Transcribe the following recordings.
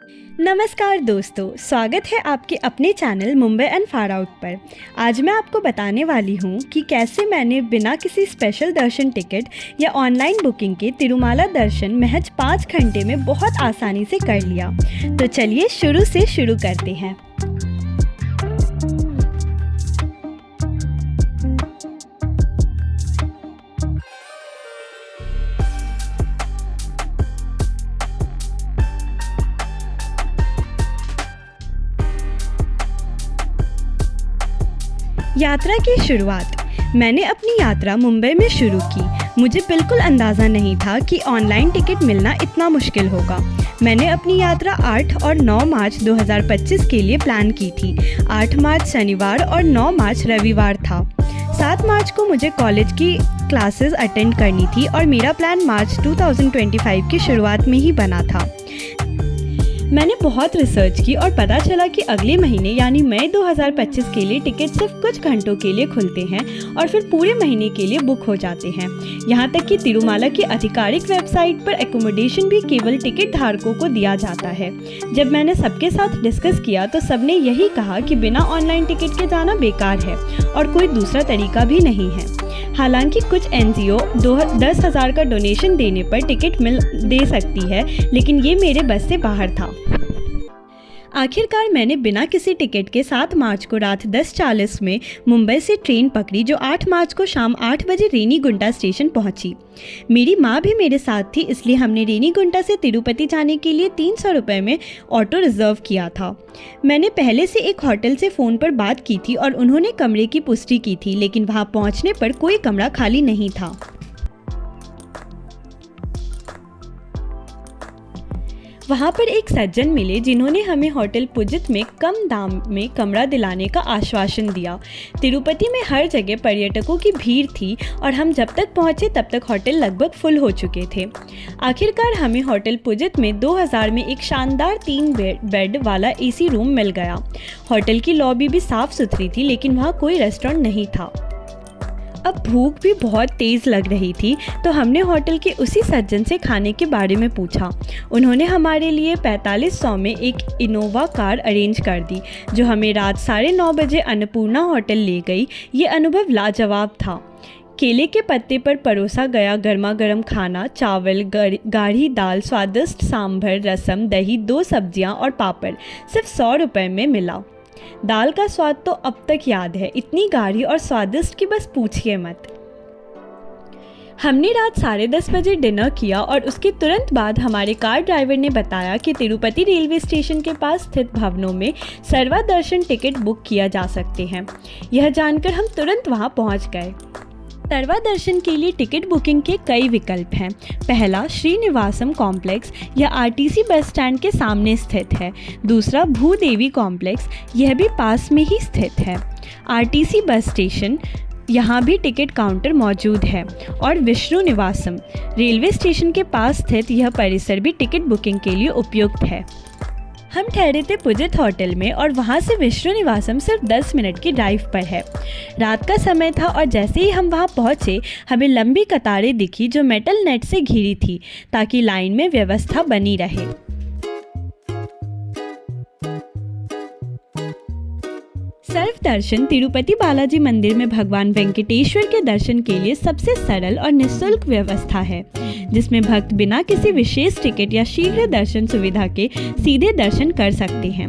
नमस्कार दोस्तों, स्वागत है आपके अपने channel Mumbai and far out पर। आज मैं आपको बताने वाली हूँ कि कैसे मैंने बिना किसी स्पेशल दर्शन टिकट या ऑनलाइन बुकिंग के तिरुमाला दर्शन महज 5 घंटे में बहुत आसानी से कर लिया। तो चलिए शुरू से शुरू करते हैं। यात्रा की शुरुआत। मैंने अपनी यात्रा मुंबई में शुरू की। मुझे बिल्कुल अंदाज़ा नहीं था कि ऑनलाइन टिकट मिलना इतना मुश्किल होगा। मैंने अपनी यात्रा 8 और 9 मार्च 2025 के लिए प्लान की थी। 8 मार्च शनिवार और 9 मार्च रविवार था। 7 मार्च को मुझे कॉलेज की क्लासेस अटेंड करनी थी और मेरा प्लान मार्च 2025 की शुरुआत में ही बना था। मैंने बहुत रिसर्च की और पता चला कि अगले महीने यानी मई 2025 के लिए टिकट सिर्फ कुछ घंटों के लिए खुलते हैं और फिर पूरे महीने के लिए बुक हो जाते हैं। यहाँ तक कि तिरुमाला की आधिकारिक वेबसाइट पर एकोमोडेशन भी केवल टिकट धारकों को दिया जाता है। जब मैंने सबके साथ डिस्कस किया तो सबने यही कहा कि बिना ऑनलाइन टिकट के जाना बेकार है और कोई दूसरा तरीका भी नहीं है। हालांकि कुछ NGO 10,000 का डोनेशन देने पर टिकट दे सकती है, लेकिन ये मेरे बस से बाहर था। आखिरकार मैंने बिना किसी टिकट के 7 मार्च को रात 10:40 में मुंबई से ट्रेन पकड़ी, जो 8 मार्च को शाम 8 बजे रेनीगुंटा स्टेशन पहुंची। मेरी माँ भी मेरे साथ थी, इसलिए हमने रेनीगुंटा से तिरुपति जाने के लिए 300 रुपये में ऑटो रिजर्व किया था। मैंने पहले से एक होटल से फ़ोन पर बात की थी और उन्होंने कमरे की पुष्टि की थी, लेकिन वहाँ पहुँचने पर कोई कमरा खाली नहीं था। वहाँ पर एक सज्जन मिले जिन्होंने हमें होटल पुजित में कम दाम में कमरा दिलाने का आश्वासन दिया। तिरुपति में हर जगह पर्यटकों की भीड़ थी और हम जब तक पहुँचे तब तक होटल लगभग फुल हो चुके थे। आखिरकार हमें होटल पुजित में 2000 में एक शानदार 3 बेड वाला AC रूम मिल गया। होटल की लॉबी भी साफ़ सुथरी थी, लेकिन वहाँ कोई रेस्टोरेंट नहीं था। अब भूख भी बहुत तेज़ लग रही थी, तो हमने होटल के उसी सज्जन से खाने के बारे में पूछा। उन्होंने हमारे लिए 4500 में एक इनोवा कार अरेंज कर दी, जो हमें रात 9:30 बजे अन्नपूर्णा होटल ले गई। ये अनुभव लाजवाब था। केले के पत्ते पर परोसा गया गर्मा गर्म खाना, चावल, गाढ़ी दाल, स्वादिष्ट सांभर, रसम, दही, 2 सब्जियां और पापड़ सिर्फ 100 रुपये में मिला। दाल का स्वाद तो अब तक याद है, इतनी गाढ़ी और स्वादिष्ट कि बस पूछिए मत। हमने रात 10:30 बजे डिनर किया और उसके तुरंत बाद हमारे कार ड्राइवर ने बताया कि तिरुपति रेलवे स्टेशन के पास स्थित भवनों में सर्वा दर्शन टिकट बुक किया जा सकते हैं। यह जानकर हम तुरंत वहां पहुंच गए। सर्वा दर्शन के लिए टिकट बुकिंग के कई विकल्प हैं। पहला श्रीनिवासम कॉम्प्लेक्स या RTC बस स्टैंड के सामने स्थित है। दूसरा भूदेवी कॉम्प्लेक्स, यह भी पास में ही स्थित है। RTC बस स्टेशन, यहाँ भी टिकट काउंटर मौजूद है। और विष्णु निवासम रेलवे स्टेशन के पास स्थित यह परिसर भी टिकट बुकिंग के लिए उपयुक्त है। हम ठहरे थे पुजित होटल में और वहाँ से विष्णु निवासम सिर्फ 10 मिनट की ड्राइव पर है। रात का समय था और जैसे ही हम वहाँ पहुँचे हमें लंबी कतारें दिखी जो मेटल नेट से घिरी थी, ताकि लाइन में व्यवस्था बनी रहे। सर्व दर्शन तिरुपति बालाजी मंदिर में भगवान वेंकटेश्वर के दर्शन के लिए सबसे सरल और निःशुल्क व्यवस्था है, जिसमें भक्त बिना किसी विशेष टिकट या शीघ्र दर्शन सुविधा के सीधे दर्शन कर सकते हैं।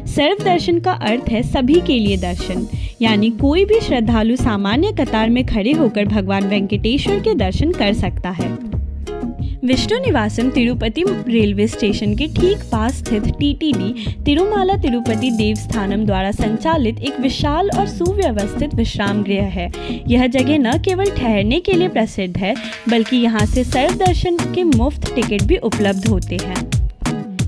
सर्व दर्शन का अर्थ है सभी के लिए दर्शन, यानी कोई भी श्रद्धालु सामान्य कतार में खड़े होकर भगवान वेंकटेश्वर के दर्शन कर सकता है। विष्णु निवासम तिरुपति रेलवे स्टेशन के ठीक पास स्थित TTD तिरुमाला तिरुपति देवस्थानम द्वारा संचालित एक विशाल और सुव्यवस्थित विश्राम गृह है। यह जगह न केवल ठहरने के लिए प्रसिद्ध है, बल्कि यहाँ से सर्व दर्शन के मुफ्त टिकट भी उपलब्ध होते हैं।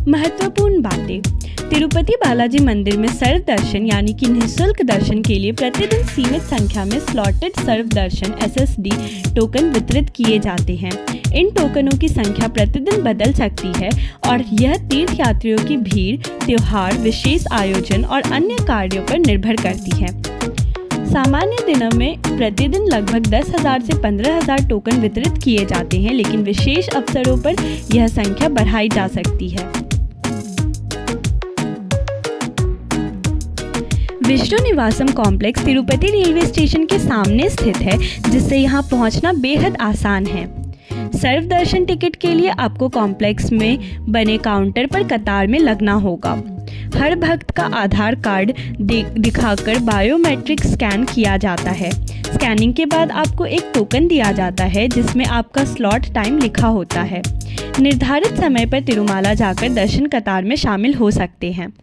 महत्वपूर्ण बातें। तिरुपति बालाजी मंदिर में सर्व दर्शन यानी कि निःशुल्क दर्शन के लिए प्रतिदिन सीमित संख्या में स्लॉटेड सर्व दर्शन SSD टोकन वितरित किए जाते हैं। इन टोकनों की संख्या प्रतिदिन बदल सकती है और यह तीर्थयात्रियों की भीड़, त्योहार, विशेष आयोजन और अन्य कार्यों पर निर्भर करती है। सामान्य दिनों में प्रतिदिन लगभग 10,000 से 15,000 टोकन वितरित किए जाते हैं, लेकिन विशेष अवसरों पर यह संख्या बढ़ाई जा सकती है। Vishnu Nivasam complex Tirupati railway station के सामने स्थित है, जिससे यहाँ पहुँचना बेहद आसान है। सर्व दर्शन टिकट के लिए आपको कॉम्प्लेक्स में बने काउंटर पर कतार में लगना होगा। हर भक्त का आधार कार्ड दिखाकर बायोमेट्रिक स्कैन किया जाता है। स्कैनिंग के बाद आपको एक टोकन दिया जाता है, जिसमें आपका स्लॉट टाइम लिखा होता है। निर्धारित समय पर तिरुमाला जाकर दर्शन कतार में शामिल हो सकते हैं।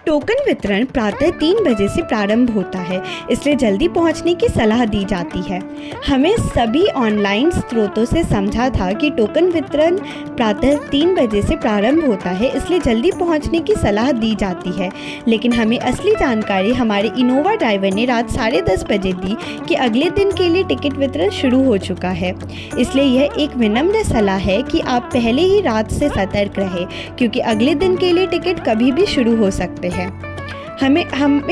टोकन वितरण प्रातः 3 बजे से प्रारंभ होता है, इसलिए जल्दी पहुंचने की सलाह दी जाती है। हमें सभी ऑनलाइन स्रोतों से समझा था कि टोकन वितरण प्रातः 3 बजे से प्रारंभ होता है, इसलिए जल्दी पहुंचने की सलाह दी जाती है। लेकिन हमें असली जानकारी हमारे इनोवा ड्राइवर ने रात 10:30 बजे दी कि अगले दिन के लिए टिकट वितरण शुरू हो चुका है। इसलिए यह एक विनम्र सलाह है कि आप पहले ही रात से सतर्क रहें, क्योंकि अगले दिन के लिए टिकट कभी भी शुरू हो सकते हैं। हमें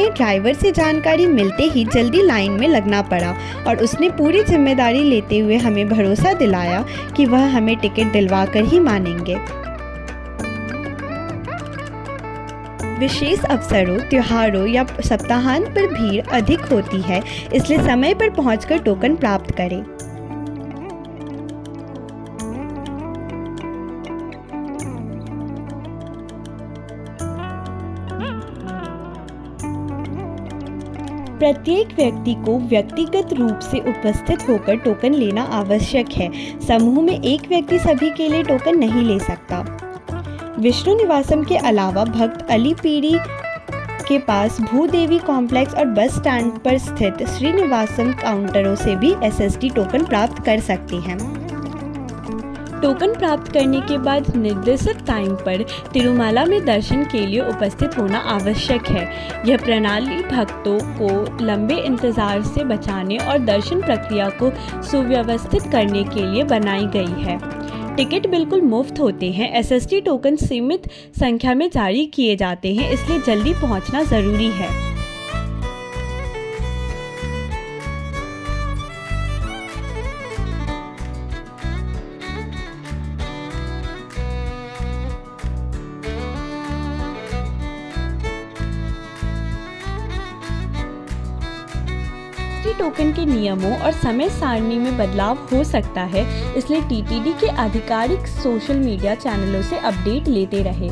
ड्राइवर से जानकारी मिलते ही जल्दी लाइन में लगना पड़ा और उसने पूरी जिम्मेदारी लेते हुए हमें भरोसा दिलाया कि वह हमें टिकट दिलवा कर ही मानेंगे। विशेष अवसरों, त्योहारों या सप्ताहांत पर भीड़ अधिक होती है, इसलिए समय पर पहुंचकर टोकन प्राप्त करें। प्रत्येक व्यक्ति को व्यक्तिगत रूप से उपस्थित होकर टोकन लेना आवश्यक है। समूह में एक व्यक्ति सभी के लिए टोकन नहीं ले सकता। विष्णु निवासम के अलावा भक्त अलीपीरी के पास भूदेवी कॉम्प्लेक्स और बस स्टैंड पर स्थित श्रीनिवासम काउंटरों से भी एसएसटी टोकन प्राप्त कर सकते हैं। टोकन प्राप्त करने के बाद निर्दिष्ट टाइम पर तिरुमाला में दर्शन के लिए उपस्थित होना आवश्यक है। यह प्रणाली भक्तों को लंबे इंतजार से बचाने और दर्शन प्रक्रिया को सुव्यवस्थित करने के लिए बनाई गई है। टिकट बिल्कुल मुफ्त होते हैं। एसएसटी टोकन सीमित संख्या में जारी किए जाते हैं, इसलिए जल्दी पहुंचना ज़रूरी है। टोकन के नियमों और समय सारणी में बदलाव हो सकता है, इसलिए टीटीडी के आधिकारिक सोशल मीडिया चैनलों से अपडेट लेते रहे।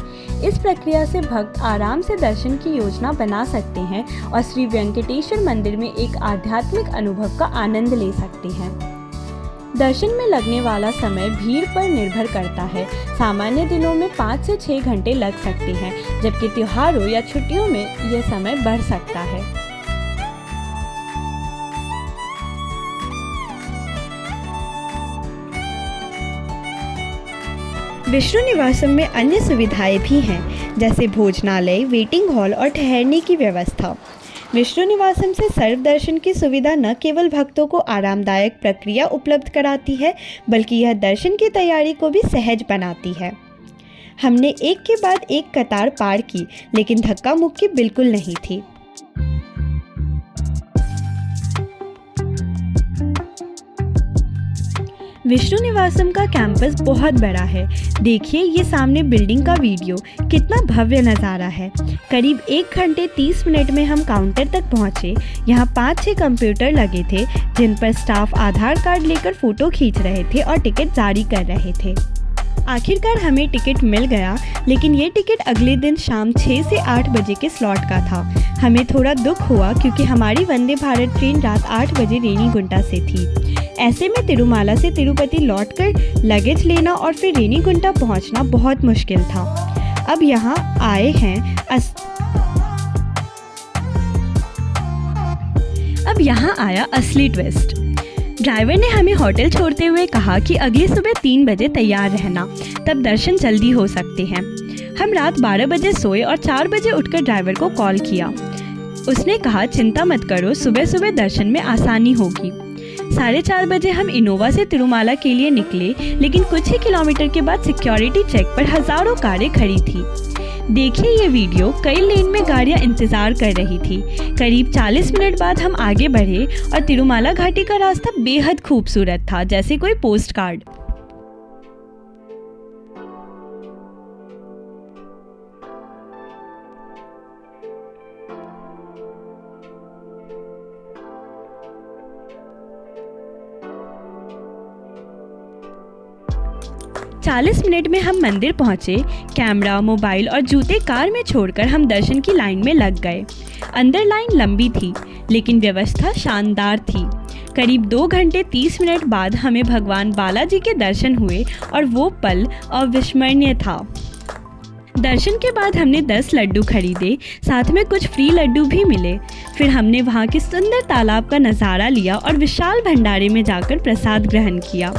इस प्रक्रिया से भक्त आराम से दर्शन की योजना बना सकते हैं और श्री वेंकटेश्वर मंदिर में एक आध्यात्मिक अनुभव का आनंद ले सकते हैं। दर्शन में लगने वाला समय भीड़ पर निर्भर करता है। सामान्य दिनों में 5 से 6 घंटे लग सकते हैं, जबकि त्योहारों या छुट्टियों में यह समय बढ़ सकता है। विष्णु निवासम में अन्य सुविधाएं भी हैं, जैसे भोजनालय, वेटिंग हॉल और ठहरने की व्यवस्था। विष्णु निवासम से सर्व दर्शन की सुविधा न केवल भक्तों को आरामदायक प्रक्रिया उपलब्ध कराती है, बल्कि यह दर्शन की तैयारी को भी सहज बनाती है। हमने एक के बाद एक कतार पार की, लेकिन धक्का मुक्की बिल्कुल नहीं थी। विष्णु निवासम का कैंपस बहुत बड़ा है। देखिए ये सामने बिल्डिंग का वीडियो, कितना भव्य नज़ारा है। करीब 1 घंटे 30 मिनट में हम काउंटर तक पहुँचे। यहाँ 5-6 कंप्यूटर लगे थे, जिन पर स्टाफ आधार कार्ड लेकर फ़ोटो खींच रहे थे और टिकट जारी कर रहे थे। आखिरकार हमें टिकट मिल गया, लेकिन ये टिकट अगले दिन शाम 6 से 8 बजे के स्लॉट का था। हमें थोड़ा दुख हुआ क्योंकि हमारी वंदे भारत ट्रेन रात 8 बजे रेनीगुंटा से थी। ऐसे में तिरुमाला से तिरुपति लौटकर लगेज लेना और फिर रेनीगुंटा पहुंचना बहुत मुश्किल था। अब यहाँ आया असली ट्विस्ट। ड्राइवर ने हमें होटल छोड़ते हुए कहा कि अगली सुबह 3 बजे तैयार रहना, तब दर्शन जल्दी हो सकते हैं। हम रात 12 बजे सोए और 4 बजे उठकर ड्राइवर को कॉल किया। उसने कहा चिंता मत करो, सुबह सुबह दर्शन में आसानी होगी। 4:30 बजे हम इनोवा से तिरुमाला के लिए निकले, लेकिन कुछ ही किलोमीटर के बाद सिक्योरिटी चेक पर हजारों कारें खड़ी थी। देखिए ये वीडियो, कई लेन में गाड़ियां इंतजार कर रही थी। करीब 40 मिनट बाद हम आगे बढ़े और तिरुमाला घाटी का रास्ता बेहद खूबसूरत था, जैसे कोई पोस्ट कार्ड। 40 मिनट में हम मंदिर पहुंचे। कैमरा, मोबाइल और जूते कार में छोड़कर हम दर्शन की लाइन में लग गए। अंदर लाइन लंबी थी, लेकिन व्यवस्था शानदार थी। करीब 2 घंटे 30 मिनट बाद हमें भगवान बालाजी के दर्शन हुए और वो पल अविस्मरणीय था। दर्शन के बाद हमने 10 लड्डू खरीदे, साथ में कुछ फ्री लड्डू भी मिले। फिर हमने वहाँ के सुंदर तालाब का नज़ारा लिया और विशाल भंडारे में जाकर प्रसाद ग्रहण किया।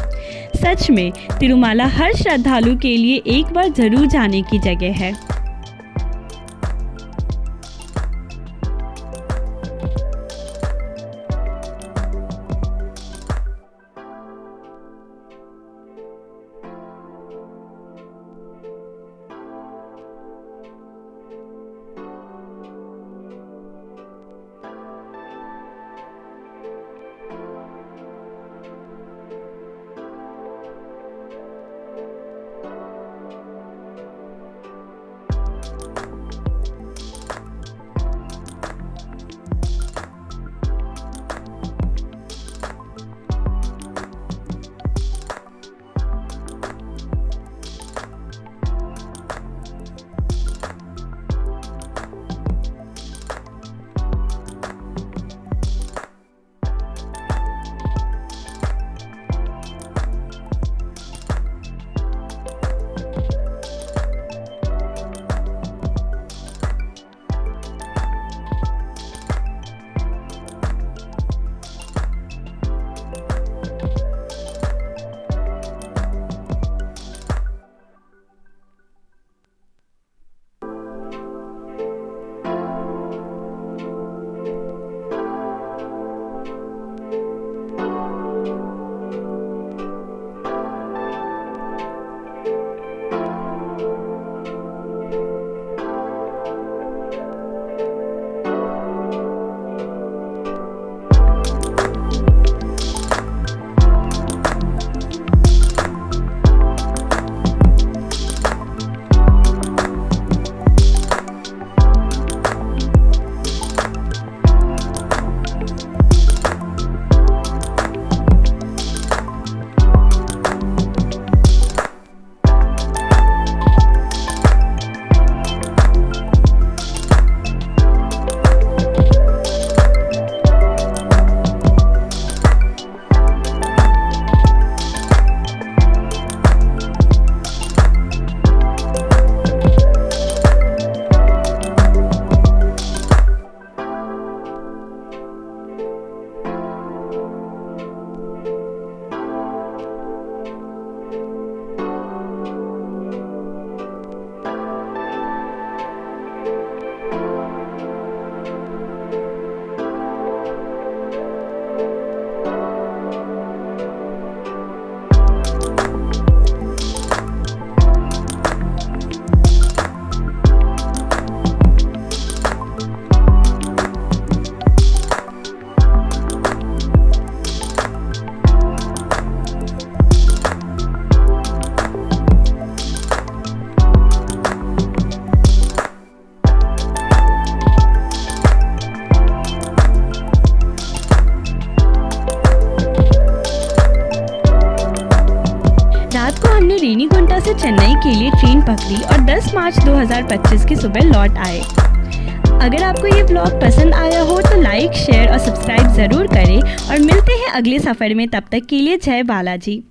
सच में तिरुमाला हर श्रद्धालु के लिए एक बार ज़रूर जाने की जगह है। रेनीगुंटा से चेन्नई के लिए ट्रेन पकड़ी और 10 मार्च 2025 की सुबह लौट आए। अगर आपको ये व्लॉग पसंद आया हो तो लाइक, शेयर और सब्सक्राइब ज़रूर करें और मिलते हैं अगले सफ़र में। तब तक के लिए जय बालाजी।